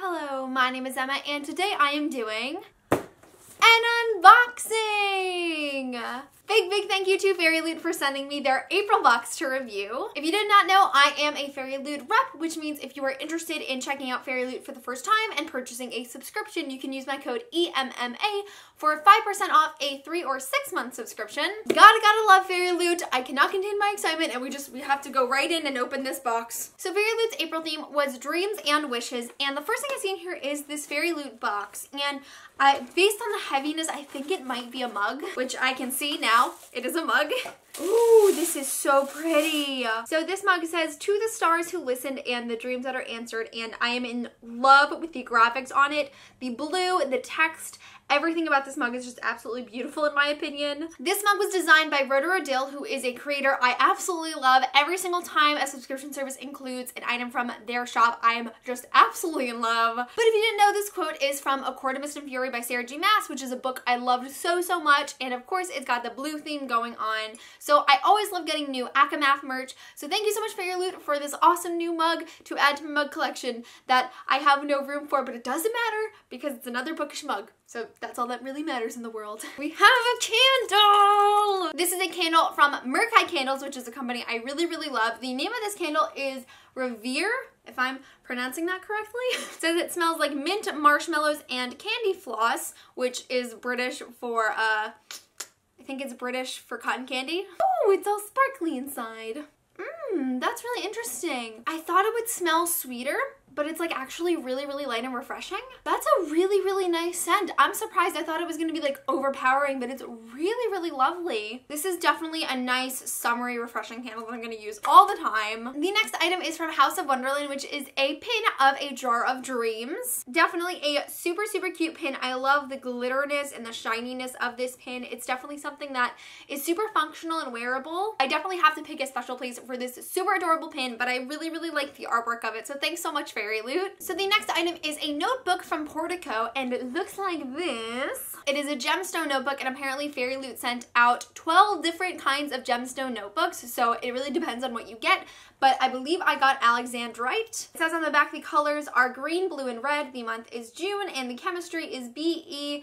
Hello, my name is Emma and today I am doing an unboxing! Big thank you to Fairyloot for sending me their April box to review. If you did not know, I am a Fairyloot rep, which means if you are interested in checking out Fairyloot for the first time and purchasing a subscription, you can use my code EMMA for 5% off a 3 or 6 month subscription. Gotta love Fairyloot. I cannot contain my excitement and we have to go right in and open this box. So Fairyloot's April theme was dreams and wishes, and the first thing I see in here is this Fairyloot box, and based on the heaviness, I think it might be a mug, which I can see now. It is a mug. Ooh, this is so pretty. So this mug says, "To the stars who listened and the dreams that are answered," and I am in love with the graphics on it. The blue, the text, everything about this mug is just absolutely beautiful in my opinion. This mug was designed by Giordano, who is a creator I absolutely love. Every single time a subscription service includes an item from their shop, I am just absolutely in love. But if you didn't know, this quote is from A Court of Mist and Fury by Sarah J. Maas, which is a book I loved so much, and of course it's got the blue theme going on. So I always love getting new ACAMAF merch. So thank you so much Fairyloot for this awesome new mug to add to my mug collection that I have no room for, but it doesn't matter because it's another bookish mug. So that's all that really matters in the world. We have a candle! This is a candle from Merkai Candles, which is a company I really love. The name of this candle is Revere, if I'm pronouncing that correctly. It says it smells like mint, marshmallows, and candy floss, which is British for, I think it's British for cotton candy. Oh, it's all sparkly inside. That's really interesting. I thought it would smell sweeter, but it's like actually really light and refreshing. That's a really nice scent. I'm surprised. I thought it was gonna be like overpowering, but it's really lovely. This is definitely a nice summery refreshing candle that I'm gonna use all the time. The next item is from House of Wonderland, which is a pin of a jar of dreams. Definitely a super cute pin. I love the glitterness and the shininess of this pin. It's definitely something that is super functional and wearable. I definitely have to pick a special place for this super adorable pin, but I really like the artwork of it, so thanks so much Fairyloot. So the next item is a notebook from Portico, and it looks like this. It is a gemstone notebook, and apparently Fairyloot sent out 12 different kinds of gemstone notebooks, so it really depends on what you get, but I believe I got Alexandrite. It says on the back the colors are green, blue, and red. The month is June, and the chemistry is BEAI204.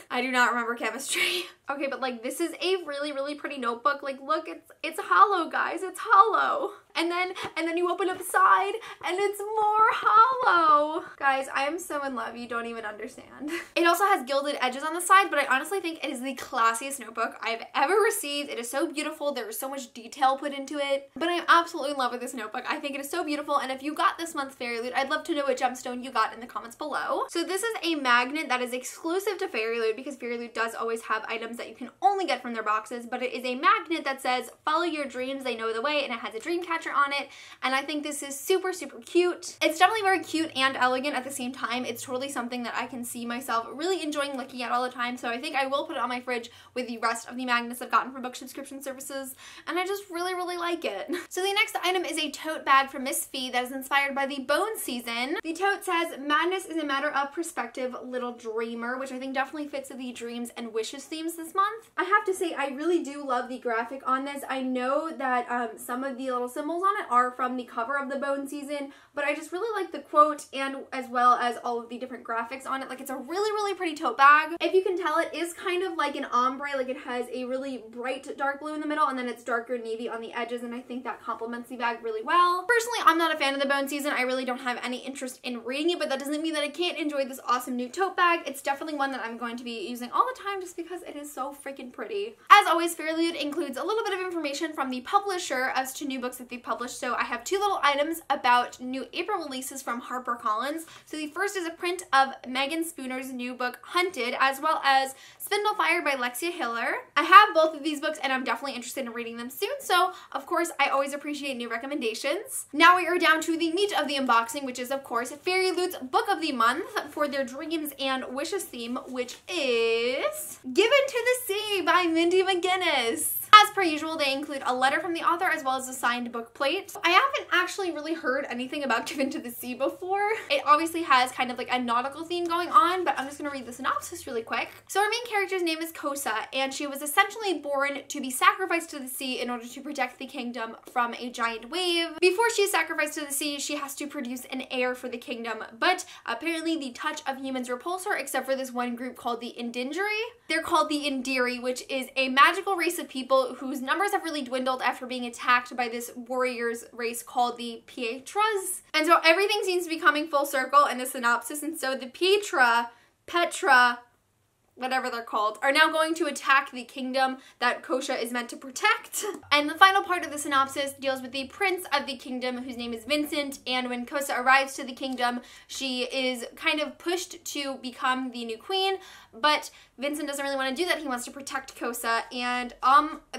I do not remember chemistry. Okay, but like this is a really pretty notebook. Like look, it's hollow, guys. It's hollow. And then you open up the side and it's more hollow. Guys, I am so in love. You don't even understand. It also has gilded edges on the side, but I honestly think it is the classiest notebook I've ever received. It is so beautiful. There is so much detail put into it, but I'm absolutely in love with this notebook. I think it is so beautiful, and if you got this month's Fairyloot, I'd love to know what gemstone you got in the comments below. So this is a magnet that is exclusive to Fairyloot because Fairyloot does always have items that you can only get from their boxes, but it is a magnet that says follow your dreams, they know the way, and it has a dream catcher on it, and I think this is super cute. It's definitely very cute and elegant at the same time. It's totally something that I can see myself really enjoying looking at all the time, so I think I will put it on my fridge with the rest of the magnets I've gotten from book subscription services, and I just really like it. So the next item is a tote bag from Miss Fee that is inspired by the Bone season. The tote says, "Madness is a matter of perspective, little dreamer," which I think definitely fits the dreams and wishes themes this month. I have to say, I really do love the graphic on this. I know that some of the little symbols on it are from the cover of the Bone season, but I just really like the quote and as well as all of the different graphics on it. Like, it's a really pretty tote bag. If you can tell, it is kind of like an ombre. Like, it has a really bright dark blue in the middle and then it's darker navy on the edges, and I think that complements the bag really well. Personally, I'm not a fan of the Bone season. I really don't have any interest in reading it, but that doesn't mean that I can't enjoy this awesome new tote bag. It's definitely one that I'm going to be using all the time just because it is so freaking pretty. As always, Fairyloot includes a little bit of information from the publisher as to new books that they've published. So I have two little items about new April releases from HarperCollins. So the first is a print of Megan Spooner's new book, Hunted, as well as Spindlefire by Lexia Hiller. I have both of these books and I'm definitely interested in reading them soon, so of course I always appreciate new recommendations. Now we are down to the meat of the unboxing, which is of course Fairyloot's book of the month for their dreams and wishes theme, which is Given to the Sea by Mindy McGinnis. As per usual, they include a letter from the author as well as a signed book plate. I haven't actually really heard anything about Given to the Sea before. It obviously has kind of like a nautical theme going on, but I'm just gonna read the synopsis really quick. So our main character's name is Kosa, and she was essentially born to be sacrificed to the sea in order to protect the kingdom from a giant wave. Before she is sacrificed to the sea, she has to produce an heir for the kingdom, but apparently the touch of humans repulse her, except for this one group called the Indingery. They're called the Indiri, which is a magical race of people whose numbers have really dwindled after being attacked by this warriors race called the Pietras. And so everything seems to be coming full circle in the synopsis, and so the Petra, whatever they're called, are now going to attack the kingdom that Kosa is meant to protect. And the final part of the synopsis deals with the prince of the kingdom, whose name is Vincent, and when Kosa arrives to the kingdom, she is kind of pushed to become the new queen, but Vincent doesn't really want to do that. He wants to protect Kosa, and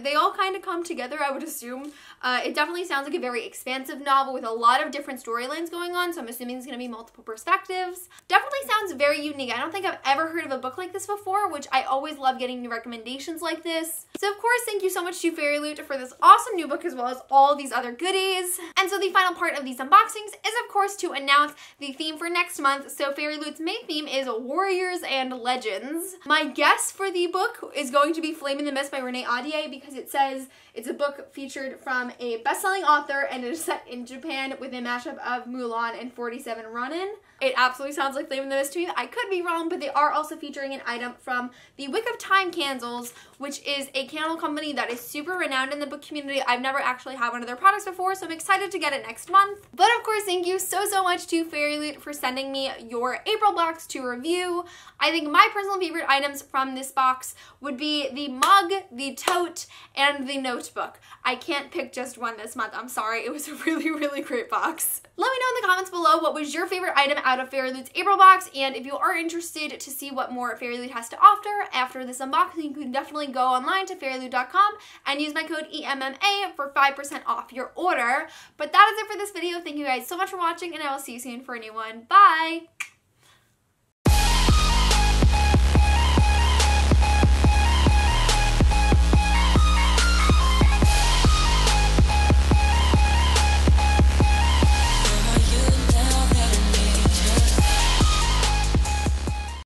they all kind of come together, I would assume. It definitely sounds like a very expansive novel with a lot of different storylines going on, so I'm assuming there's going to be multiple perspectives. Definitely sounds very unique. I don't think I've ever heard of a book like this before, which I always love getting new recommendations like this. So of course, thank you so much to Fairyloot for this awesome new book as well as all these other goodies. And so the final part of these unboxings is of course to announce the theme for next month. So Fairyloot's main theme is warriors and legends. My guess for the book is going to be Flame in the Mist by Renee Audier, because it says it's a book featured from a best-selling author and it is set in Japan with a mashup of Mulan and 47 Ronin. It absolutely sounds like Flame in the Mist to me. I could be wrong, but they are also featuring an item from the Wick of Time candles, which is a candle company that is super renowned in the book community. I've never actually had one of their products before, so I'm excited to get it next month. But of course, thank you so much to Fairyloot for sending me your April box to review. I think my personal favorite items from this box would be the mug, the tote, and the notebook. I can't pick just one this month. I'm sorry. It was a really great box. Let me know in the comments below what was your favorite item out of Fairyloot's April box, and if you are interested to see what more Fairyloot has to offer after this unboxing, you can definitely go online to fairyloot.com and use my code EMMA for 5% off your order. But that is it for this video. Thank you guys so much for watching, and I will see you soon for a new one. Bye!